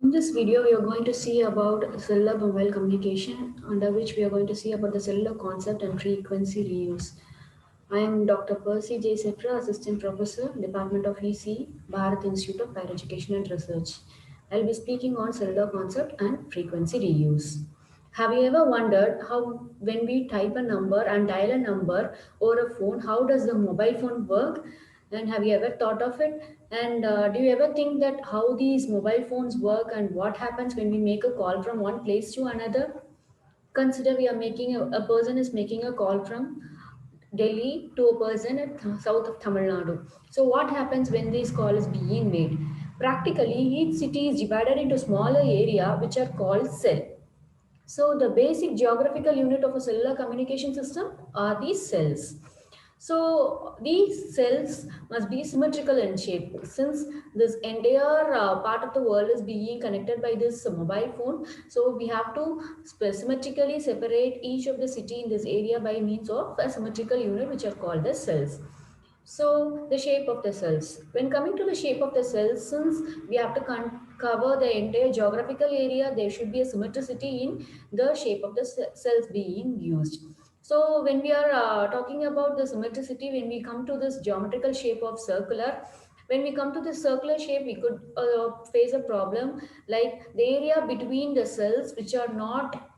In this video, we are going to see about cellular mobile communication, under which we are going to see about the cellular concept and frequency reuse. I am Dr. Percy J. Setra, Assistant Professor, Department of EC, Bharat Institute of Higher Education and Research. I'll be speaking on cellular concept and frequency reuse. Have you ever wondered how, when we type a number and dial a number over a phone, how does the mobile phone work? And have you ever thought of it? And do you ever think that how these mobile phones work and what happens when we make a call from one place to another? Consider we are making a person is making a call from Delhi to a person at south of Tamil Nadu. So what happens when this call is being made? Practically, each city is divided into smaller area which are called cell. So the basic geographical unit of a cellular communication system are these cells. So these cells must be symmetrical in shape. Since this entire part of the world is being connected by this mobile phone, so we have to symmetrically separate each of the city in this area by means of a symmetrical unit which are called as cells. So the shape of the cells. When coming to the shape of the cells, since we have to cover the entire geographical area, there should be a symmetricity in the shape of the cells being used. So when we are talking about the symmetricity, when we come to this geometrical shape of circular, when we come to this circular shape, we could face a problem like the area between the cells which are not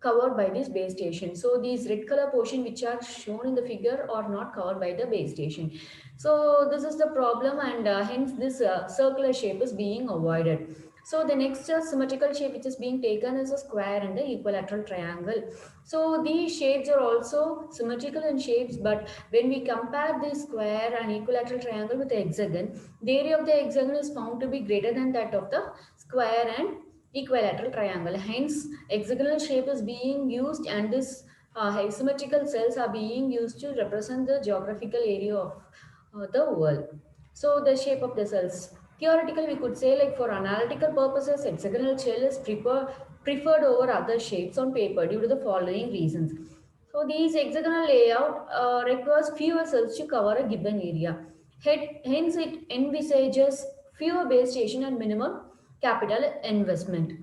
covered by this base station. So these red color portion which are shown in the figure are not covered by the base station. So this is the problem, and hence this circular shape is being avoided. So the next symmetrical shape which is being taken is a square and the equilateral triangle. So these shapes are also symmetrical in shapes, but when we compare the square and equilateral triangle with the hexagon, the area of the hexagon is found to be greater than that of the square and equilateral triangle. Hence, hexagonal shape is being used, and this asymmetrical cells are being used to represent the geographical area of the world. So the shape of the cells. Theoretically, we could say like for analytical purposes, hexagonal shell is preferred over other shapes on paper due to the following reasons. So these hexagonal layout requires fewer cells to cover a given area. Hence, it envisages fewer base station and minimum capital investment.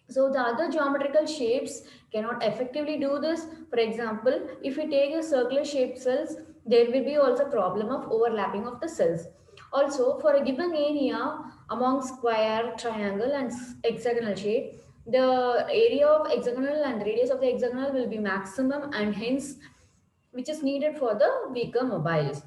So the other geometrical shapes cannot effectively do this. For example, if we take a circular shaped cells, there will be also problem of overlapping of the cells. Also, for a given area among square, triangle and hexagonal shape, the area of hexagonal and radius of the hexagonal will be maximum, and hence which is needed for the weaker mobiles.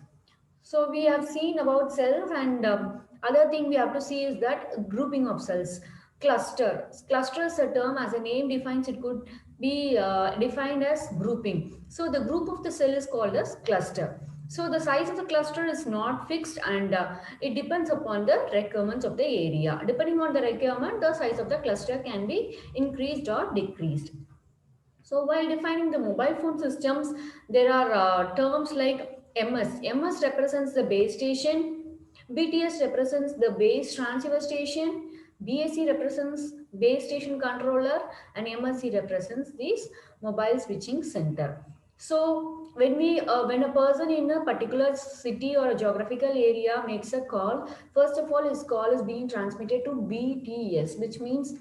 So we have seen about cells, and other thing we have to see is that grouping of cells. Cluster. Cluster is a term, as a name defines, it could be defined as grouping. So the group of the cell is called as cluster. So the size of the cluster is not fixed, and it depends upon the requirements of the area. Depending on the requirement, the size of the cluster can be increased or decreased. So while defining the mobile phone systems, there are terms like MS. MS represents the base station, BTS represents the base transceiver station, BSC represents base station controller, and MSC represents this mobile switching center. So when a person in a particular city or a geographical area makes a call, first of all his call is being transmitted to BTS, which means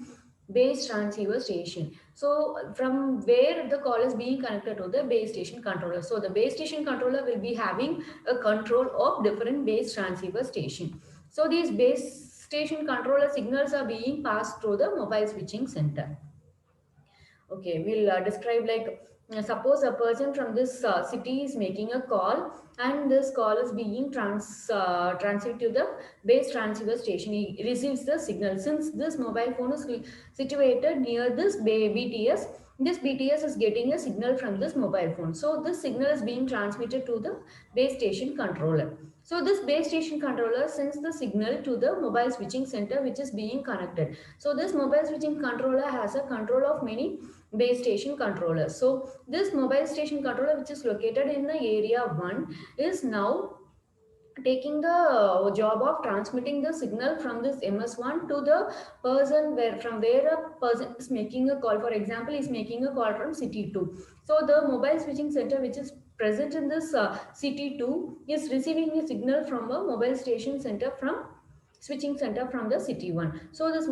base transceiver station. So from where the call is being connected to the base station controller. So the base station controller will be having a control of different base transceiver station. So these base station controller signals are being passed through the mobile switching center. Okay, we'll describe like suppose a person from this city is making a call, and this call is being transferred to the base transceiver station. He receives the signal. Since this mobile phone is situated near this BTS, this BTS is getting a signal from this mobile phone. So this signal is being transmitted to the base station controller. So this base station controller sends the signal to the mobile switching center which is being connected. So this mobile switching controller has a control of many base station controller. So this mobile station controller which is located in the area 1 is now taking the job of transmitting the signal from this MS1 to the person where from where a person is making a call. For example, is making a call from city 2. So the mobile switching center which is present in this city 2 is receiving a signal from a mobile station center from switching center from the city 1. So this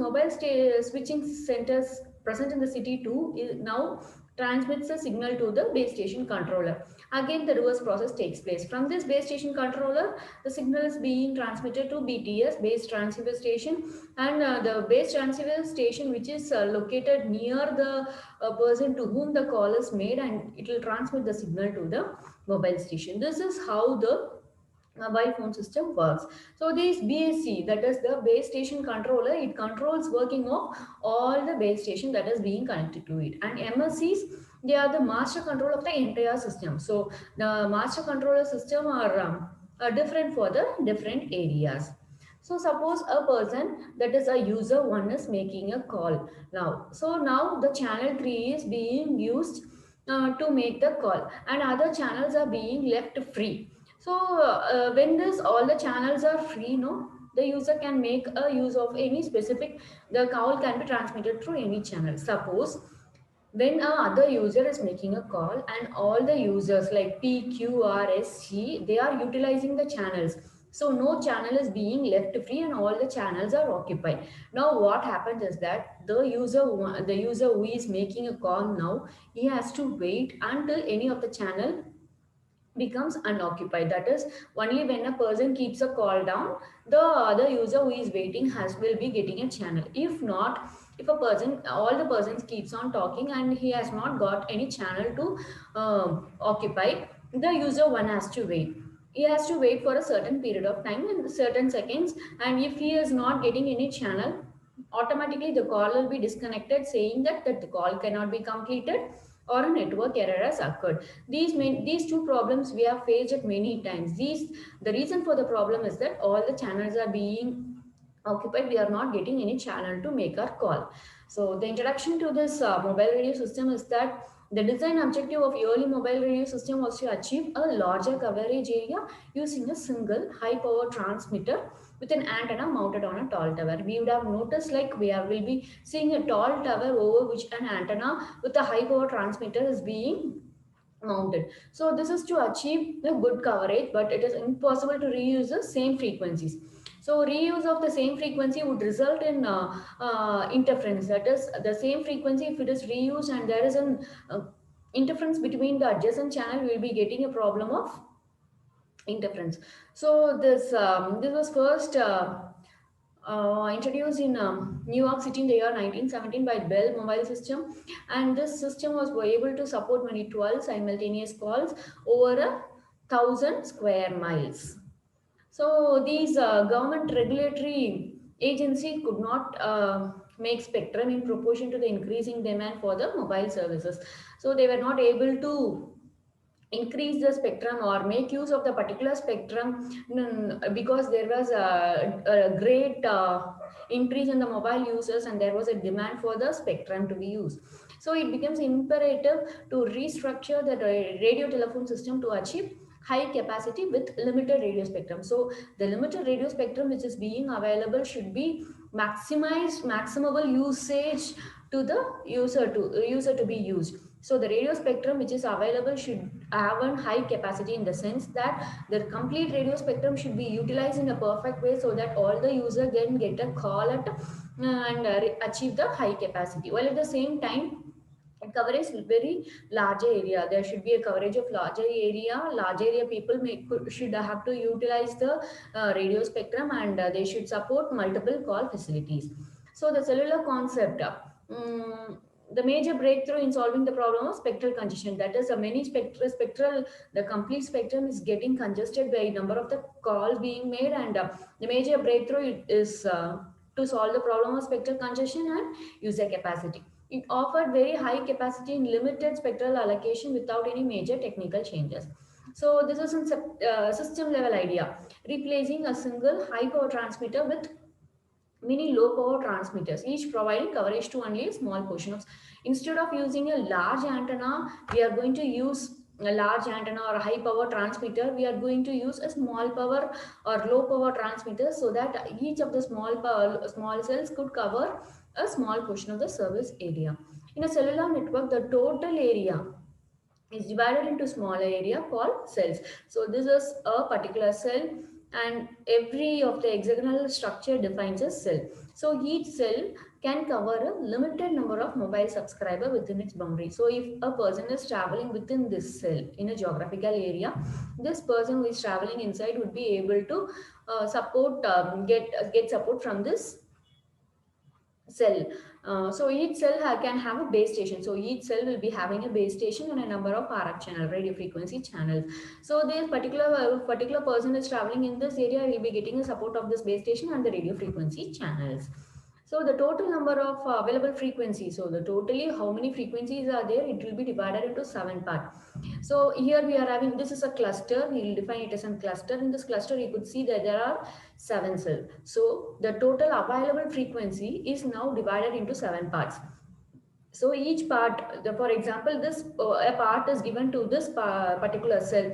switching centers present in the city 2 is now transmits the signal to the base station controller. Again, the reverse process takes place. From this base station controller, the signal is being transmitted to BTS, base transceiver station, and the base transceiver station, which is located near the person to whom the call is made, and it will transmit the signal to the mobile station. This is how the mobile phone system works. So this BSC, that is the base station controller, it controls working of all the base station that is being connected to it. And MSCs, they are the master control of the entire system. So the master controller system are different for the different areas. So suppose a person, that is a user one, is making a call now. So now the channel 3 is being used to make the call, and other channels are being left free. So when this all the channels are free, no, the user can make a use of any specific, the call can be transmitted through any channel. Suppose when a other user is making a call and all the users like P, Q, R, S, T, they are utilizing the channels. So no channel is being left free and all the channels are occupied. Now what happens is that the user who is making a call now, he has to wait until any of the channel becomes unoccupied. That is, only when a person keeps a call down, the other user who is waiting will be getting a channel. If not, if a person, all the persons keeps on talking and he has not got any channel to occupy, the user one has to wait. He has to wait for a certain period of time and certain seconds, and if he is not getting any channel, automatically the call will be disconnected, saying that the call cannot be completed or a network error has occurred. These two problems we have faced it many times. The reason for the problem is that all the channels are being occupied. We are not getting any channel to make our call. So the introduction to this mobile radio system is that the design objective of early mobile radio system was to achieve a larger coverage area using a single high power transmitter with an antenna mounted on a tall tower. We would have noticed, like, will be seeing a tall tower over which an antenna with a high power transmitter is being mounted. So this is to achieve the good coverage, but it is impossible to reuse the same frequencies. So reuse of the same frequency would result in interference. That is, the same frequency, if it is reused and there is an interference between the adjacent channel, we will be getting a problem of interference. So this was first introduced in New York City in the year 1917 by Bell Mobile System, and this system was able to support many 12 simultaneous calls over 1,000 square miles. So these government regulatory agency could not make spectrum in proportion to the increasing demand for the mobile services. So they were not able to increase the spectrum or make use of the particular spectrum, because there was a great increase in the mobile users and there was a demand for the spectrum to be used. So it becomes imperative to restructure the radio telephone system to achieve high capacity with limited radio spectrum. So the limited radio spectrum which is being available should be maximized, maximable usage to the user to be used. So the radio spectrum which is available should have a high capacity, in the sense that the complete radio spectrum should be utilized in a perfect way so that all the user can get a call at and achieve the high capacity, while at the same time it covers very larger area. There should be a coverage of larger area people should have to utilize the radio spectrum, and they should support multiple call facilities. So the cellular concept, the major breakthrough in solving the problem of spectral congestion, that is, the complete spectrum is getting congested by number of the calls being made, and the major breakthrough is to solve the problem of spectral congestion and user capacity. It offered very high capacity in limited spectral allocation without any major technical changes. So this is a system level idea, replacing a single high power transmitter with many low power transmitters, each providing coverage to only a small portion of. Instead of using a large antenna, we are going to use a large antenna or a high power transmitter. We are going to use a small power or low power transmitter, so that each of the small cells could cover a small portion of the service area. In a cellular network, the total area is divided into smaller area called cells. So this is a particular cell, and every of the hexagonal structure defines a cell. So each cell can cover a limited number of mobile subscriber within its boundary. So if a person is traveling within this cell in a geographical area, this person who is traveling inside would be able to get support from this cell. So each cell can have a base station. So each cell will be having a base station and a number of RF channel, radio frequency channels. So this particular person is traveling in this area will be getting the support of this base station and the radio frequency channels. So the total number of available frequencies. So the totally how many frequencies are there? It will be divided into 7 parts. So here we are having, this is a cluster. We will define it as a cluster. In this cluster, you could see that there are 7 cells. So the total available frequency is now divided into 7 parts. So each part, for example, this a part is given to this particular cell.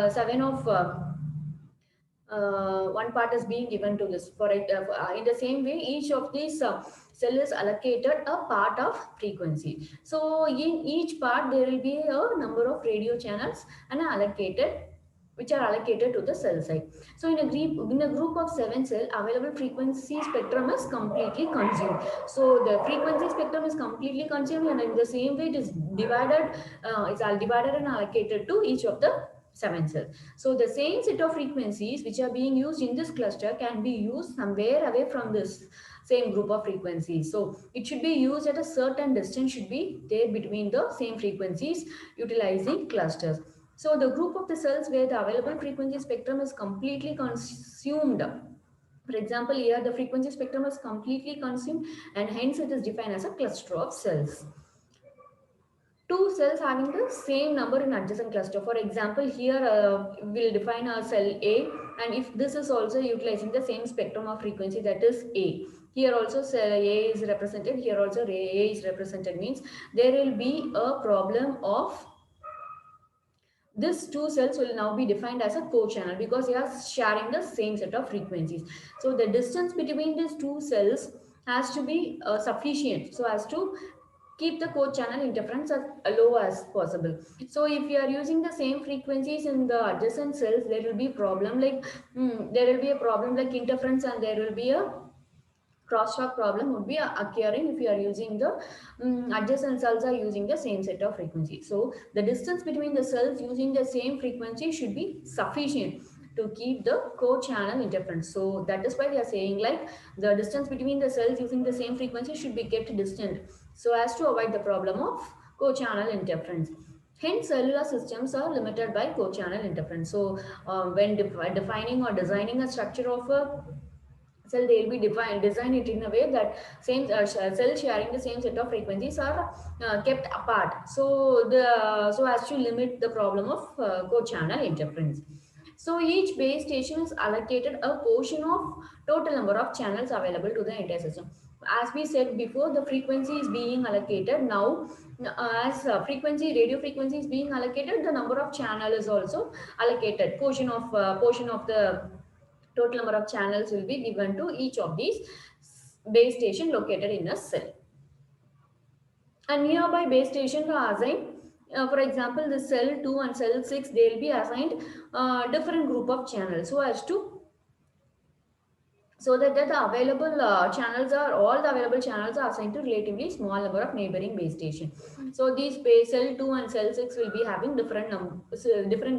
7 of one part is being given to this. For it, in the same way, each of these cell is allocated a part of frequency. So in each part, there will be a number of radio channels and allocated, which are allocated to the cell site. So in a group of 7 cell, available frequency spectrum is completely consumed. So the frequency spectrum is completely consumed, and in the same way, it is divided. It's all divided and allocated to each of the 7 cells. So the same set of frequencies which are being used in this cluster can be used somewhere away from this same group of frequencies. So it should be used at a certain distance should be there between the same frequencies utilizing clusters. So the group of the cells where the available frequency spectrum is completely consumed. For example, here the frequency spectrum is completely consumed and hence it is defined as a cluster of cells. Two cells having the same number in adjacent cluster. For example, here we'll define our cell A, and if this is also utilizing the same spectrum of frequency, that is A. Here also cell A is represented, here also A is represented, means there will be a problem of these two cells will now be defined as a co-channel because they are sharing the same set of frequencies. So the distance between these two cells has to be sufficient so as to keep the co-channel interference as low as possible. So if you are using the same frequencies in the adjacent cells, there will be problem like interference, and there will be a crosstalk problem would be occurring if you are using the adjacent cells are using the same set of frequency. So the distance between the cells using the same frequency should be sufficient to keep the co-channel interference. So that is why they are saying like the distance between the cells using the same frequency should be kept distant so as to avoid the problem of co-channel interference. Hence, cellular systems are limited by co-channel interference. So when defining or designing a structure of a cell, they will be design it in a way that same cells sharing the same set of frequencies are kept apart, so as to limit the problem of co-channel interference. So each base station is allocated a portion of total number of channels available to the entire system. As we said before, the frequency is being allocated now. As radio frequency is being allocated, the number of channel is also allocated. Portion of the total number of channels will be given to each of these base station located in a cell. And nearby base stations are assigned. For example, the cell 2 and cell 6, they will be assigned different group of channels so that the available channels are all the available channels are assigned to relatively small number of neighboring base station. So these cell 2 and cell 6 will be having different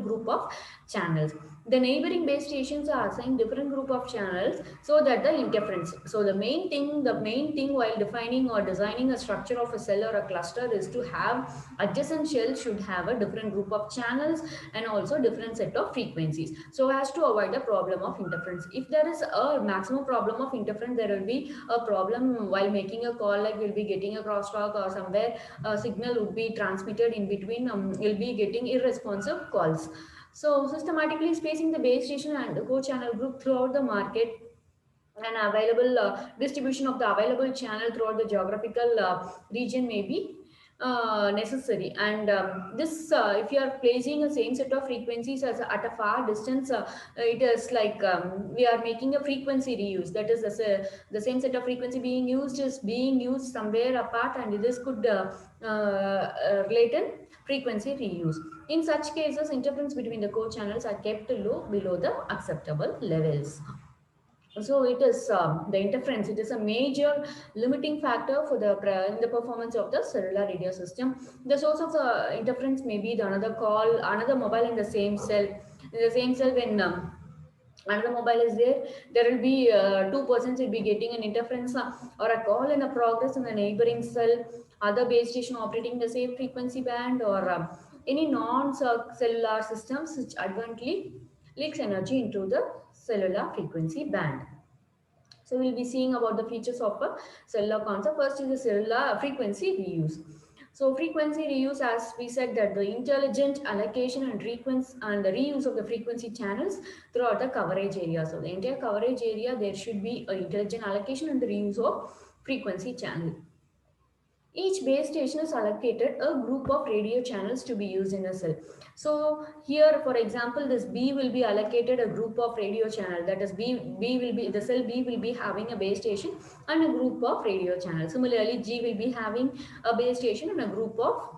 group of channels. The neighboring base stations are assigned different group of channels so that the interference. So the main thing while defining or designing a structure of a cell or a cluster is to have adjacent shells should have a different group of channels and also different set of frequencies so as to avoid the problem of interference. If there is a maximum problem of interference, there will be a problem while making a call, like we'll be getting a crosstalk or somewhere a signal would be transmitted in between, you'll be getting irresponsive calls. So systematically spacing the base station and the co-channel group throughout the market and available distribution of the available channel throughout the geographical region may be necessary. And this if you are placing a same set of frequencies as at a far distance, it is like we are making a frequency reuse. That is the same set of frequency being used is being used somewhere apart, and this could relate in frequency reuse. In such cases, interference between the core channels are kept low below the acceptable levels. So it is the interference. It is a major limiting factor for in the performance of the cellular radio system. The source of the interference may be the another call, another mobile in the same cell. In the same cell, when another mobile is there, there will be two persons will be getting an interference or a call in a progress in the neighboring cell, other base station operating the same frequency band, or any non-cellular systems which advently leaks energy into the cellular frequency band. So we'll be seeing about the features of a cellular concept. First is the cellular frequency reuse. So frequency reuse, as we said, that the intelligent allocation and frequency and the reuse of the frequency channels throughout the coverage area. So the entire coverage area, there should be an intelligent allocation and the reuse of frequency channel. Each base station is allocated a group of radio channels to be used in a cell. So here, for example, this B will be allocated a group of radio channel. That is B will be, the cell B will be having a base station and a group of radio channels. Similarly, G will be having a base station and a group of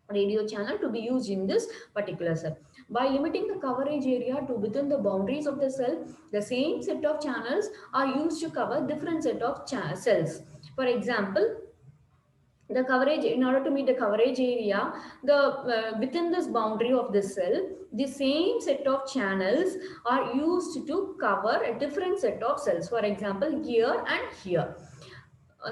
radio channel to be used in this particular cell. By limiting the coverage area to within the boundaries of the cell, the same set of channels are used to cover different set of cells. For example, the coverage, in order to meet the coverage area, the within this boundary of the cell, the same set of channels are used to cover a different set of cells. For example, here and here,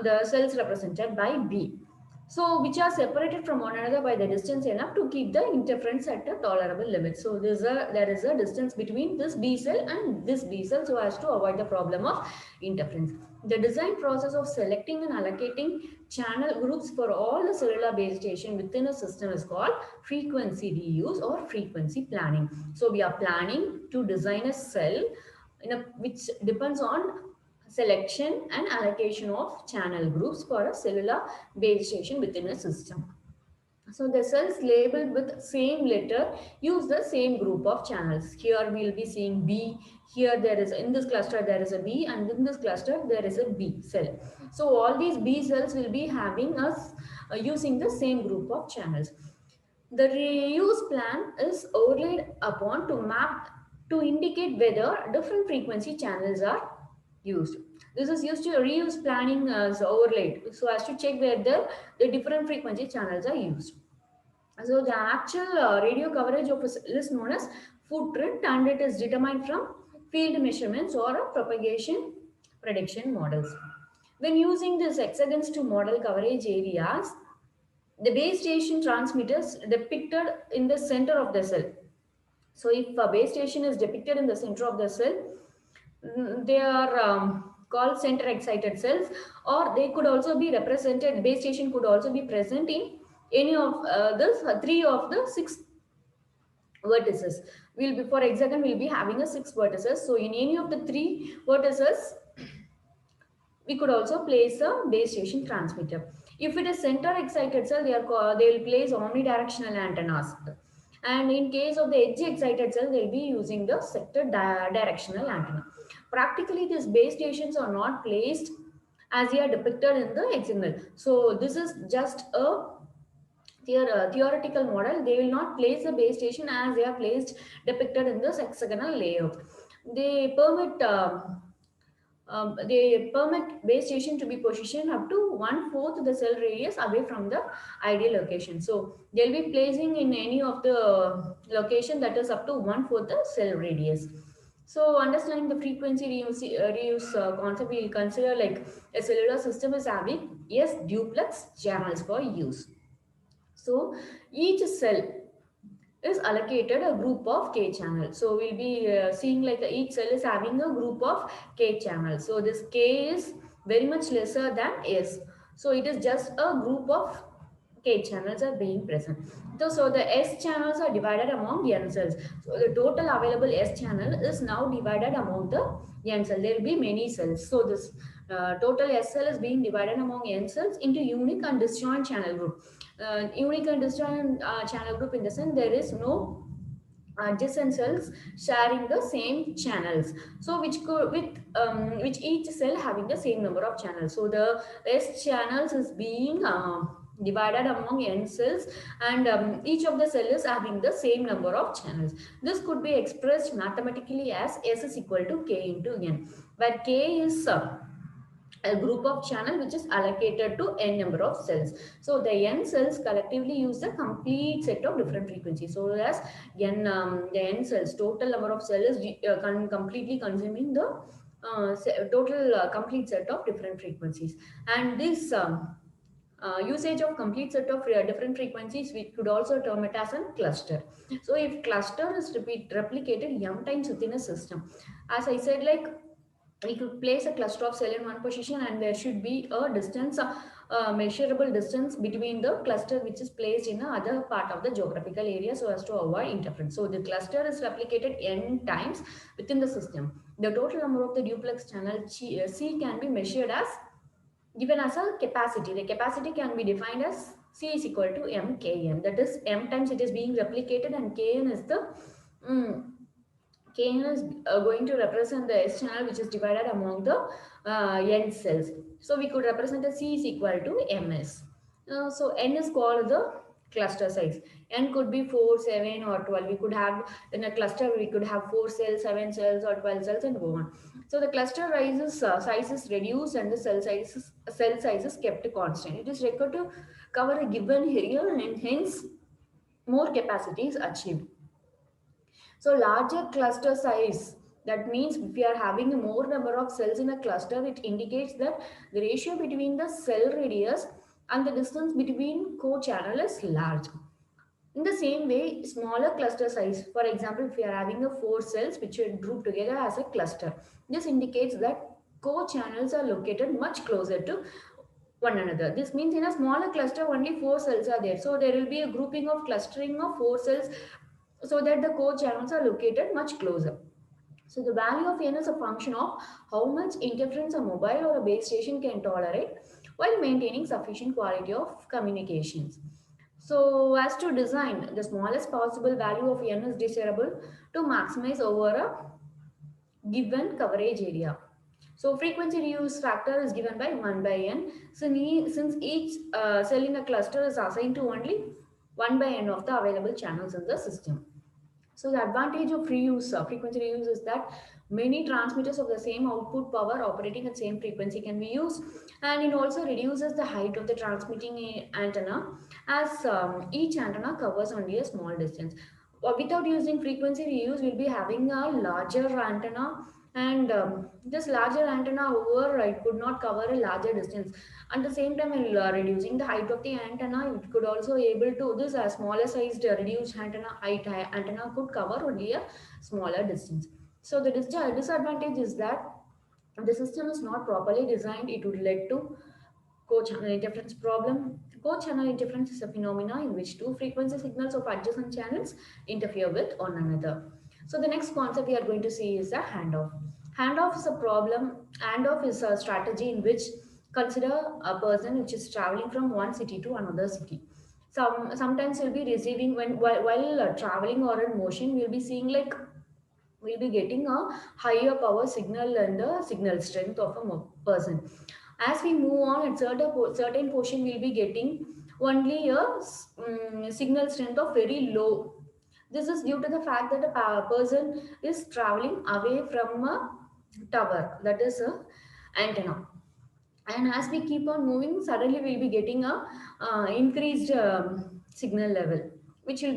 the cells represented by B, so which are separated from one another by the distance enough to keep the interference at a tolerable limit. So there is a distance between this B cell and this B cell, so as to avoid the problem of interference. The design process of selecting and allocating channel groups for all the cellular base station within a system is called frequency reuse or frequency planning. So we are planning to design a cell which depends on selection and allocation of channel groups for a cellular base station within a system. So the cells labeled with same letter use the same group of channels. Here we will be seeing B. Here there is, in this cluster there is a B, and in this cluster there is a B cell. So all these B cells will be having us using the same group of channels. The reuse plan is overlaid upon to map to indicate whether different frequency channels are used. This is used to reuse planning as overlaid, so as to check whether the different frequency channels are used. So the actual radio coverage of a cell is known as footprint, and it is determined from field measurements or propagation prediction models. When using this hexagons to model coverage areas, the base station transmitters depicted in the center of the cell. So if a base station is depicted in the center of the cell, they are called center excited cells, or they could also be represented, base station could also be present in any of the three of the six vertices. Will be, for hexagon will be having a six vertices, so in any of the three vertices we could also place a base station transmitter. If it is center excited cell, they will place omnidirectional antennas, and in case of the edge excited cell, they'll be using the sector directional antenna. Practically, these base stations are not placed as they are depicted in the hexagonal. So this is just a theoretical model. They will not place the base station as they are placed depicted in this hexagonal layout. They permit base station to be positioned up to 1/4 the cell radius away from the ideal location. So they'll be placing in any of the location that is up to 1/4 the cell radius. So understanding the frequency reuse concept, we'll consider like a cellular system is having yes duplex channels for use. So each cell is allocated a group of K channels. So we'll be seeing like each cell is having a group of K channels. So this K is very much lesser than S. So it is just a group of K channels are being present. So the S channels are divided among N cells. So the total available S channel is now divided among the N cell. There will be many cells. So this total S cell is being divided among N cells into unique and disjoint channel group. Unique and disjoint channel group in the sense there is no adjacent cells sharing the same channels, so which each cell having the same number of channels. So the S channels is being divided among N cells, and each of the cells is having the same number of channels. This could be expressed mathematically as S is equal to K into N, where K is a group of channel which is allocated to n number of cells. So the n cells collectively use the complete set of different frequencies. So as the n cells, total number of cells completely consuming the total complete set of different frequencies. And this usage of complete set of different frequencies, we could also term it as a cluster. So if cluster is replicated m times within a system, as I said, like we could place a cluster of cell in one position, and there should be a distance, measurable distance between the cluster which is placed in the other part of the geographical area, so as to avoid interference. So the cluster is replicated n times within the system. The total number of the duplex channel C can be measured as given as a capacity. The capacity can be defined as C is equal to mkn. That is, m times it is being replicated, and kn is the mm, Kn is going to represent the S channel which is divided among the N cells. So we could represent the C is equal to Ms. So N is called the cluster size. N could be 4, 7 or 12. We could have in a cluster, we could have 4 cells, 7 cells or 12 cells and go on. So the cluster size is reduced, and the cell size is kept constant. It is required to cover a given area, and hence more capacity is achieved. So larger cluster size, that means if we are having a more number of cells in a cluster, it indicates that the ratio between the cell radius and the distance between co-channel is large. In the same way, smaller cluster size, for example, if we are having a 4 cells which are grouped together as a cluster, this indicates that co-channels are located much closer to one another. This means in a smaller cluster only 4 cells are there. So there will be a grouping of clustering of 4 cells so that the core channels are located much closer. So the value of n is a function of how much interference a mobile or a base station can tolerate while maintaining sufficient quality of communications. So as to design, the smallest possible value of n is desirable to maximize over a given coverage area. So frequency reuse factor is given by 1 by n. Since each cell in a cluster is assigned to only 1 by n of the available channels in the system. So the advantage of reuse, frequency reuse, is that many transmitters of the same output power operating at same frequency can be used, and it also reduces the height of the transmitting antenna, as each antenna covers only a small distance. Without using frequency reuse, we'll be having a larger antenna, and this larger antenna, however, it could not cover a larger distance. At the same time, while reducing the height of the antenna, it could also able to this a smaller sized reduced antenna height antenna could cover only a smaller distance. So the disadvantage is that the system is not properly designed. It would lead to co-channel interference problem. Co-channel interference is a phenomena in which two frequency signals of adjacent channels interfere with one another. So the next concept we are going to see is a handoff. Handoff is a problem. Handoff is a strategy in which consider a person which is traveling from one city to another city. Sometimes we'll be receiving while traveling or in motion, we'll be seeing like we'll be getting a higher power signal and the signal strength of a person. As we move on, at certain portion we'll be getting only a signal strength of very low. This is due to the fact that a person is traveling away from a tower, that is a antenna. And as we keep on moving, suddenly we'll be getting a increased signal level, which will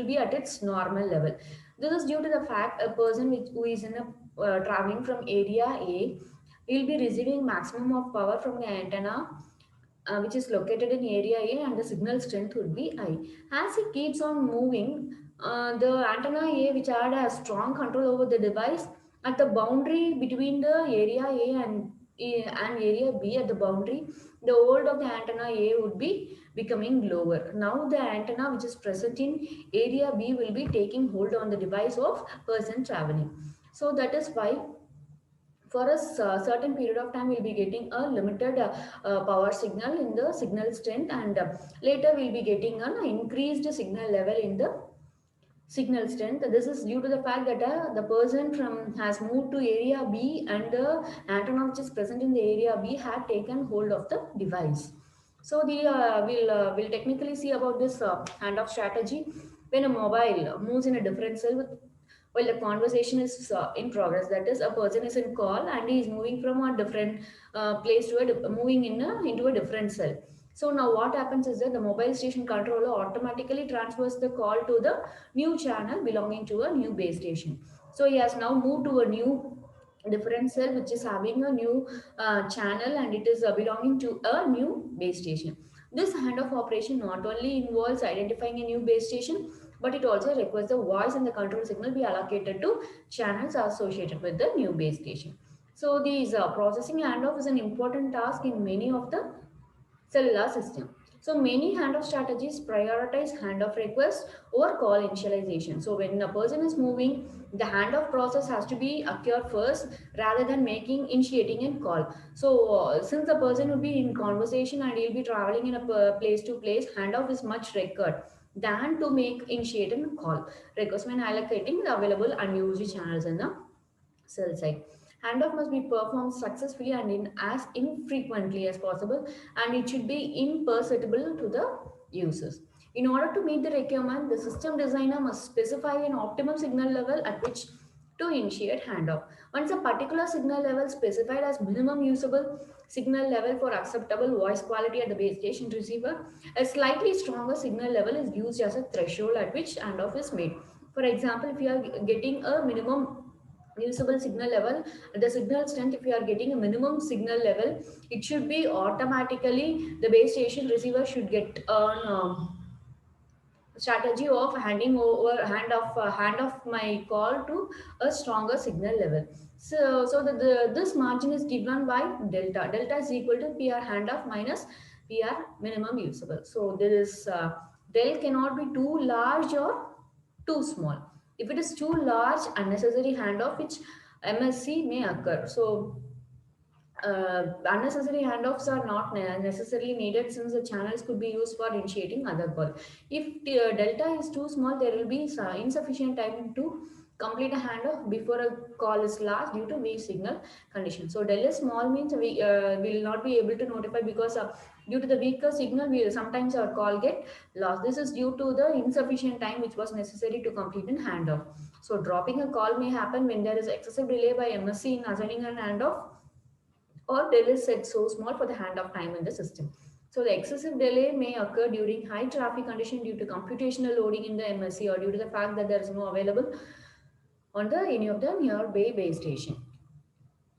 be at its normal level. This is due to the fact a person who is in a traveling from area A will be receiving maximum of power from the antenna, which is located in area A, and the signal strength would be high. As it keeps on moving, the antenna A, which had a strong control over the device, at the boundary between the area A and and area B at the boundary, the hold of the antenna A would be becoming lower. Now the antenna which is present in area B will be taking hold on the device of person traveling. So that is why for a certain period of time we'll be getting a limited power signal in the signal strength, and later we'll be getting an increased signal level in the signal strength. This is due to the fact that the person from has moved to area B, and the antenna which is present in the area B had taken hold of the device. So the we'll technically see about this handoff strategy when a mobile moves in a different cell with, while the conversation is in progress. That is, a person is in call and he is moving from a different place to moving into a different cell. So now what happens is that the mobile station controller automatically transfers the call to the new channel belonging to a new base station. So he has now moved to a new different cell which is having a new channel, and it is belonging to a new base station. This handoff operation not only involves identifying a new base station, but it also requires the voice and the control signal be allocated to channels associated with the new base station. So these processing handoff is an important task in many of the cellular system. So many handoff strategies prioritize handoff request over call initialization. So when a person is moving, the handoff process has to be occur first rather than making initiating a call. So since the person will be in conversation and he'll be traveling in a place to place, handoff is much required than to make initiate a call request when allocating the available unused channels in the cell site. Handoff must be performed successfully and in as infrequently as possible, and it should be imperceptible to the users. In order to meet the requirement, the system designer must specify an optimum signal level at which to initiate handoff. Once a particular signal level specified as minimum usable signal level for acceptable voice quality at the base station receiver, a slightly stronger signal level is used as a threshold at which handoff is made. For example, if you are getting a minimum usable signal level, the signal strength, if you are getting a minimum signal level, it should be automatically the base station receiver should get on strategy of handing over hand of my call to a stronger signal level. So this margin is given by delta is equal to pr handoff minus pr minimum usable. So there is del cannot be too large or too small. If it is too large, unnecessary handoff which MSC may occur. So unnecessary handoffs are not necessarily needed, since the channels could be used for initiating other call. If delta is too small, there will be insufficient time to complete a handoff before a call is lost due to weak signal condition. So del is small means we will not be able to notify, because due to the weaker signal, we sometimes our call get lost. This is due to the insufficient time which was necessary to complete an handoff. So dropping a call may happen when there is excessive delay by MSC in assigning an handoff, or delay is set so small for the handoff time in the system. So the excessive delay may occur during high traffic condition due to computational loading in the MSC, or due to the fact that there is no available on the any of the nearby base station.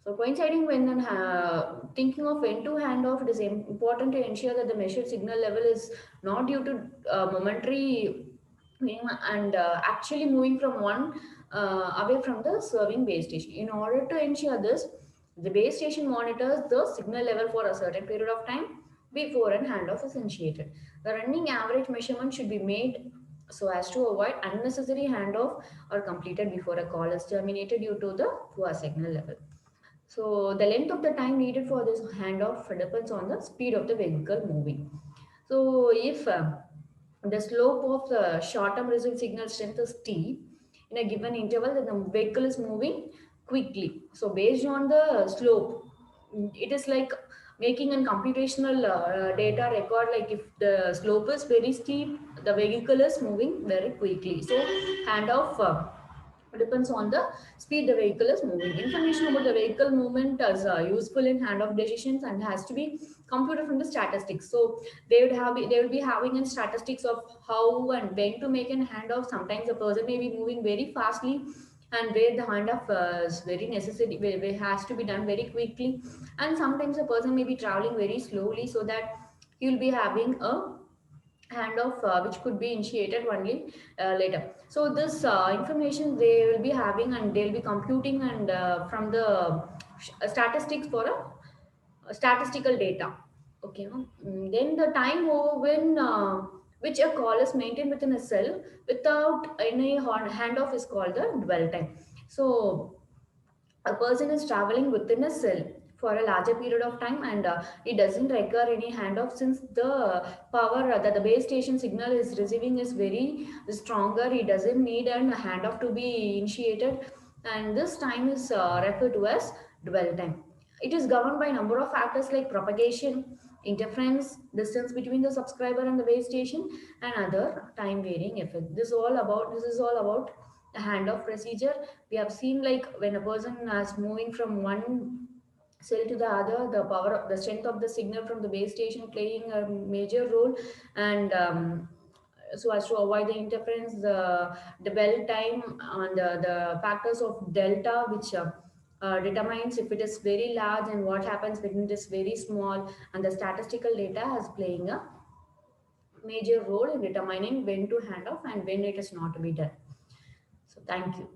So coinciding when thinking of end-to handoff, it is important to ensure that the measured signal level is not due to momentary and actually moving from one away from the serving base station. In order to ensure this, the base station monitors the signal level for a certain period of time before an handoff is initiated. The running average measurement should be made so as to avoid unnecessary handoff or completed before a call is terminated due to the poor signal level. So the length of the time needed for this handoff depends on the speed of the vehicle moving. So if the slope of the short-term received signal strength is t in a given interval, then the vehicle is moving quickly. So based on the slope, it is like making a computational data record, like if the slope is very steep, the vehicle is moving very quickly. So handoff depends on the speed the vehicle is moving. Information about the vehicle movement is useful in handoff decisions and has to be computed from the statistics. So they will be having a statistics of how and when to make an handoff. Sometimes a person may be moving very fastly, and where the handoff is very necessary, where has to be done very quickly, and sometimes a person may be traveling very slowly, so that he will be having a handoff which could be initiated only later. So this information they will be having, and they'll be computing, and from the statistics for a statistical data. Okay, no? Then the time over when which a call is maintained within a cell without any handoff is called the dwell time. So a person is traveling within a cell for a larger period of time, and it doesn't require any handoff since the power that the base station signal is receiving is very stronger. It doesn't need a handoff to be initiated, and this time is referred to as dwell time. It is governed by number of factors like propagation, interference, distance between the subscriber and the base station, and other time varying effect. This is all about the handoff procedure. We have seen like when a person is moving from one cell to the other, the power, the strength of the signal from the base station playing a major role, and so as to avoid the interference, the bell time and the factors of delta, which determines if it is very large and what happens when it is very small, and the statistical data is playing a major role in determining when to hand off and when it is not to be done. So thank you.